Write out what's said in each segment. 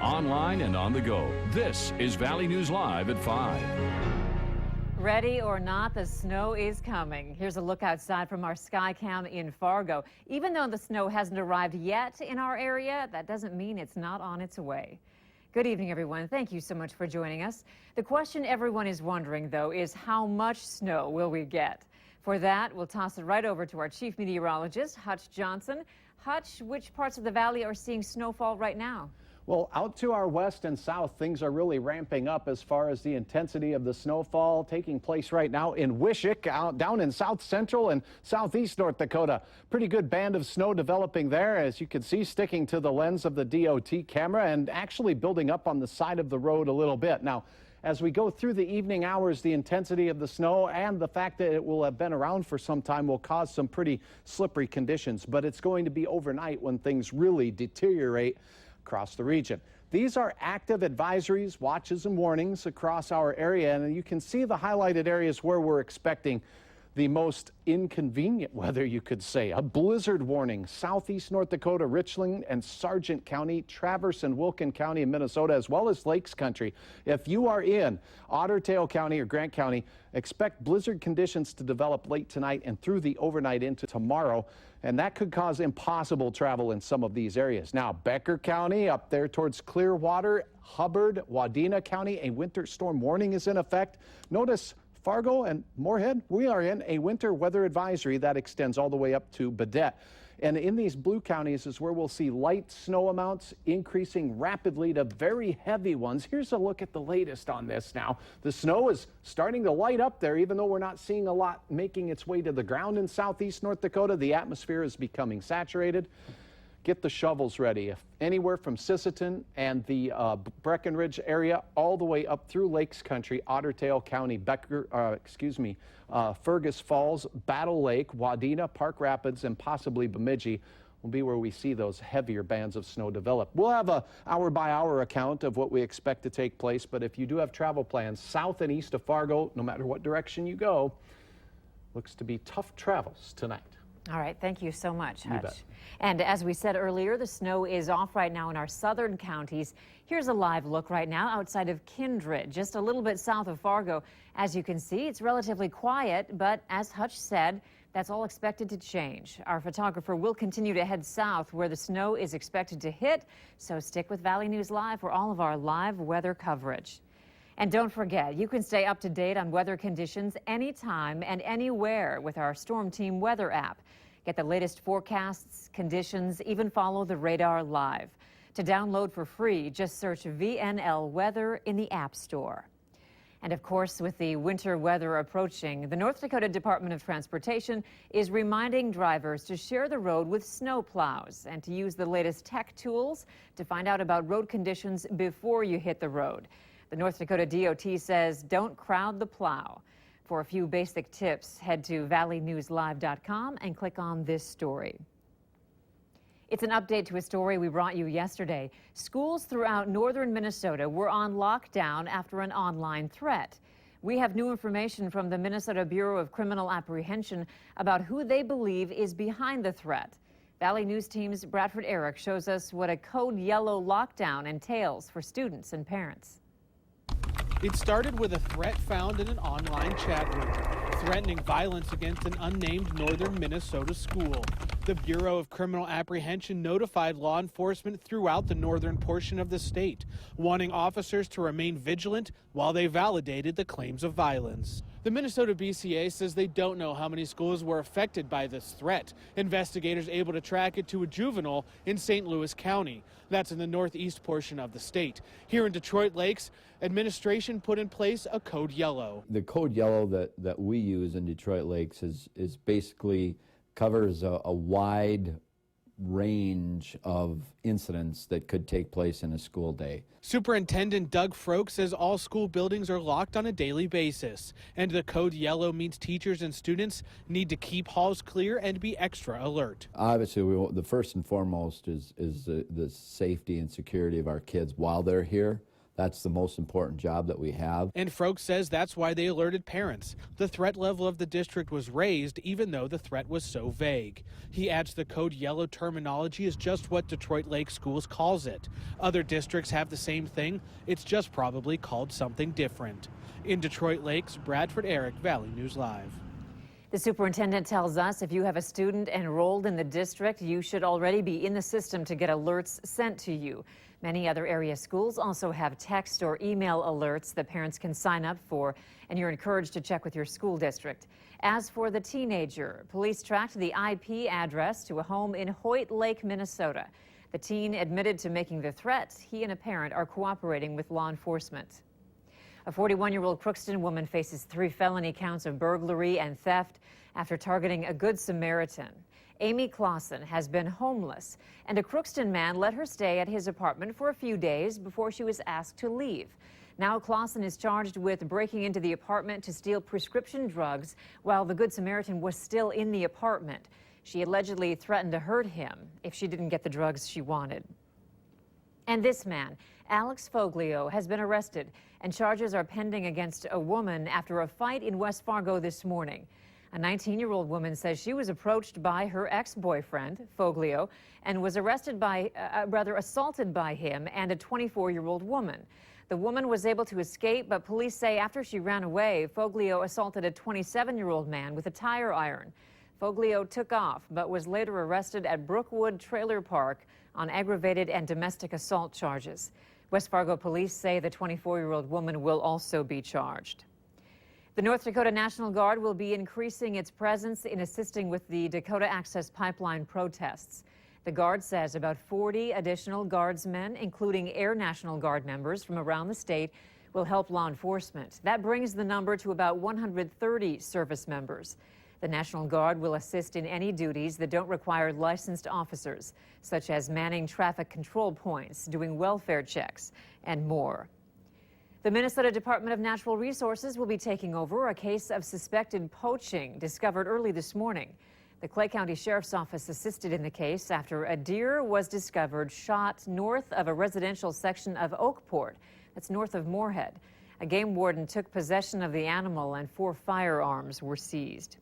online and on the go. This is Valley News Live at 5. Ready or not, the snow is coming. Here's a look outside from our sky cam in Fargo. Even though the snow hasn't arrived yet in our area, that doesn't mean it's not on its way. Good evening, everyone. Thank you so much for joining us. The question everyone is wondering, though, is how much snow will we get? For that, we'll toss it right over to our chief meteorologist, Hutch Johnson. Hutch, which parts of the valley are seeing snowfall right now? Well, out to our west and south, things are really ramping up as far as the intensity of the snowfall taking place right now in Wishick, down in south central and southeast North Dakota. Pretty good band of snow developing there, as you can see, sticking to the lens of the DOT camera and actually building up on the side of the road a little bit. Now, as we go through the evening hours, the intensity of the snow and the fact that it will have been around for some time will cause some pretty slippery conditions, but it's going to be overnight when things really deteriorate across the region. These are active advisories, watches, and warnings across our area, and you can see the highlighted areas where we're expecting the most inconvenient weather, you could say. A blizzard warning, southeast North Dakota, Richland and Sargent County, Traverse and Wilkin County in Minnesota, as well as Lakes Country. If you are in Otter Tail County or Grant County, expect blizzard conditions to develop late tonight and through the overnight into tomorrow, and that could cause impossible travel in some of these areas. Now, Becker County up there towards Clearwater, Hubbard, Wadena County, a winter storm warning is in effect. Notice Fargo and Moorhead, we are in a winter weather advisory that extends all the way up to Baudette. And in these blue counties is where we'll see light snow amounts increasing rapidly to very heavy ones. Here's a look at the latest on this now. The snow is starting to light up there, even though we're not seeing a lot making its way to the ground in southeast North Dakota. The atmosphere is becoming saturated. Get the shovels ready. If anywhere from Sisseton and the Breckenridge area all the way up through Lakes Country, Otter Tail County, Fergus Falls, Battle Lake, Wadena, Park Rapids, and possibly Bemidji will be where we see those heavier bands of snow develop. We'll have a hour-by-hour account of what we expect to take place, but if you do have travel plans south and east of Fargo, no matter what direction you go, looks to be tough travels tonight. All right, thank you so much, Hutch. You bet. And as we said earlier, the snow is off right now in our southern counties. Here's a live look right now outside of Kindred, just a little bit south of Fargo. As you can see, it's relatively quiet, but as Hutch said, that's all expected to change. Our photographer will continue to head south where the snow is expected to hit, so stick with Valley News Live for all of our live weather coverage. And don't forget, you can stay up to date on weather conditions anytime and anywhere with our Storm Team weather app. Get the latest forecasts, conditions, even follow the radar live. To download for free, just search VNL Weather in the App Store. And of course, with the winter weather approaching, the North Dakota Department of Transportation is reminding drivers to share the road with snow plows and to use the latest tech tools to find out about road conditions before you hit the road. The North Dakota DOT says don't crowd the plow. For a few basic tips, head to valleynewslive.com and click on this story. It's an update to a story we brought you yesterday. Schools throughout northern Minnesota were on lockdown after an online threat. We have new information from the Minnesota Bureau of Criminal Apprehension about who they believe is behind the threat. Valley News Team's Bradford Eric shows us what a code yellow lockdown entails for students and parents. It started with a threat found in an online chat room, threatening violence against an unnamed northern Minnesota school. The Bureau of Criminal Apprehension notified law enforcement throughout the northern portion of the state, wanting officers to remain vigilant while they validated the claims of violence. The Minnesota BCA says they don't know how many schools were affected by this threat. Investigators able to track it to a juvenile in St. Louis County. That's in the northeast portion of the state. Here in Detroit Lakes, administration put in place a code yellow. The code yellow that we use in Detroit Lakes is basically covers a wide range of incidents that could take place in a school day. Superintendent Doug Froke says all school buildings are locked on a daily basis, and the code yellow means teachers and students need to keep halls clear and be extra alert. Obviously, the first and foremost is the safety and security of our kids while they're here. That's the most important job that we have. And Froke says that's why they alerted parents. The threat level of the district was raised even though the threat was so vague. He adds the code yellow terminology is just what Detroit Lake Schools calls it. Other districts have the same thing. It's just probably called something different. In Detroit Lakes, Bradford Eric, Valley News Live. The superintendent tells us if you have a student enrolled in the district, you should already be in the system to get alerts sent to you. Many other area schools also have text or email alerts that parents can sign up for, and you're encouraged to check with your school district. As for the teenager, police tracked the IP address to a home in Hoyt Lake, Minnesota. The teen admitted to making the threat. He and a parent are cooperating with law enforcement. A 41-year-old Crookston woman faces 3 felony counts of burglary and theft after targeting a Good Samaritan. Amy Clausen has been homeless, and a Crookston man let her stay at his apartment for a few days before she was asked to leave. Now Clausen is charged with breaking into the apartment to steal prescription drugs while the Good Samaritan was still in the apartment. She allegedly threatened to hurt him if she didn't get the drugs she wanted. And this man, Alex Foglio, has been arrested, and charges are pending against a woman after a fight in West Fargo this morning. A 19-year-old woman says she was approached by her ex-boyfriend, Foglio, and was assaulted by him and a 24-year-old woman. The woman was able to escape, but police say after she ran away, Foglio assaulted a 27-year-old man with a tire iron. Foglio took off, but was later arrested at Brookwood Trailer Park on aggravated and domestic assault charges. West Fargo police say the 24-year-old woman will also be charged. The North Dakota National Guard will be increasing its presence in assisting with the Dakota Access Pipeline protests. The Guard says about 40 additional Guardsmen, including Air National Guard members from around the state, will help law enforcement. That brings the number to about 130 service members. The National Guard will assist in any duties that don't require licensed officers, such as manning traffic control points, doing welfare checks, and more. The Minnesota Department of Natural Resources will be taking over a case of suspected poaching discovered early this morning. The Clay County Sheriff's Office assisted in the case after a deer was discovered shot north of a residential section of Oakport. That's north of Moorhead. A game warden took possession of the animal and 4 firearms were seized.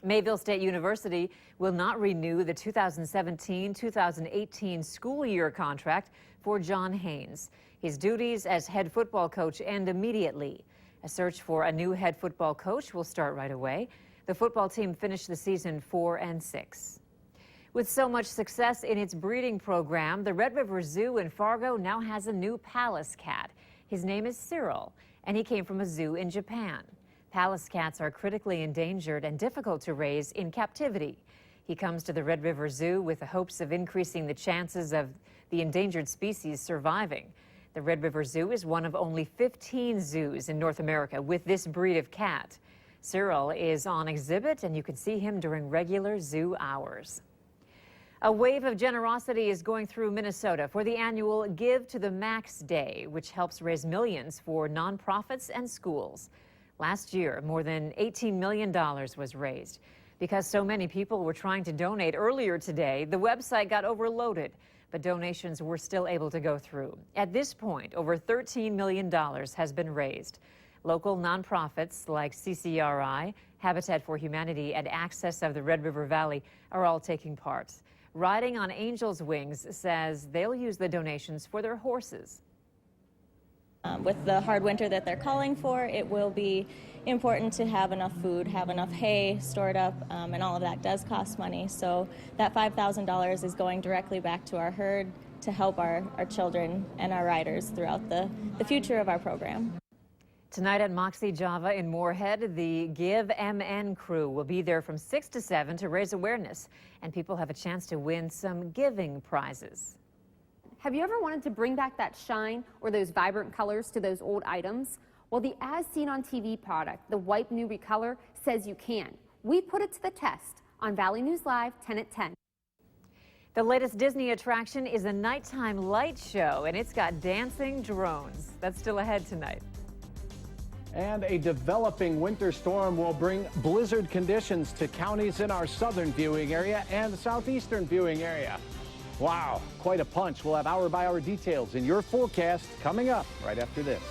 Mayville State University will not renew the 2017-2018 school year contract for John Haynes. His duties as head football coach end immediately. A search for a new head football coach will start right away. The football team finished the season 4-6. With so much success in its breeding program, the Red River Zoo in Fargo now has a new Pallas cat. His name is Cyril, and he came from a zoo in Japan. Pallas cats are critically endangered and difficult to raise in captivity. He comes to the Red River Zoo with the hopes of increasing the chances of the endangered species surviving. The Red River Zoo is one of only 15 zoos in North America with this breed of cat. Cyril is on exhibit, and you can see him during regular zoo hours. A wave of generosity is going through Minnesota for the annual Give to the Max Day, which helps raise millions for nonprofits and schools. Last year, more than $18 million was raised. Because so many people were trying to donate earlier today, the website got overloaded, but donations were still able to go through. At this point, over $13 million has been raised. Local nonprofits like CCRI, Habitat for Humanity, and Access of the Red River Valley are all taking part. Riding on Angel's Wings says they'll use the donations for their horses. With the hard winter that they're calling for, it will be important to have enough food, have enough hay stored up, and all of that does cost money. So that $5,000 is going directly back to our herd to help our children and our riders throughout the future of our program. Tonight at Moxie Java in Moorhead, the Give MN crew will be there from 6 to 7 to raise awareness, and people have a chance to win some giving prizes. Have you ever wanted to bring back that shine or those vibrant colors to those old items? Well, the As Seen on TV product, the Wipe New Recolor, says you can. We put it to the test on Valley News Live 10 at 10. The latest Disney attraction is a nighttime light show, and it's got dancing drones. That's still ahead tonight. And a developing winter storm will bring blizzard conditions to counties in our southern viewing area and southeastern viewing area. Wow, quite a punch. We'll have hour-by-hour details in your forecast coming up right after this.